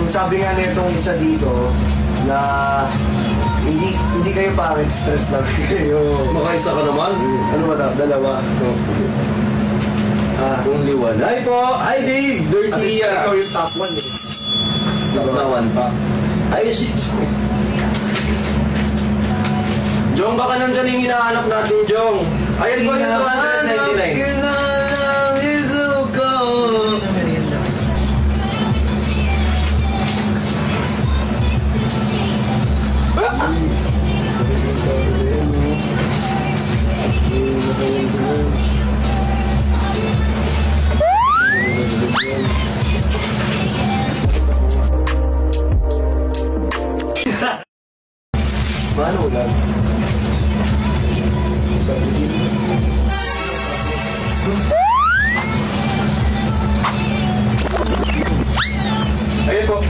Sabi nga nitong isa dito na hindi kayo pangit, stress lang kayo. Makaisa ka naman? Ano ba daw? Dalawa. Kung liwan. Hi po! Hi Dave! At least Garcia! ikaw yung top 1 eh. Top na 1 pa. Hi Shits! Jong, baka nandyan yung hinahanap natin, Jong. Ayan po yung 299. Paano ulan? Ayan po.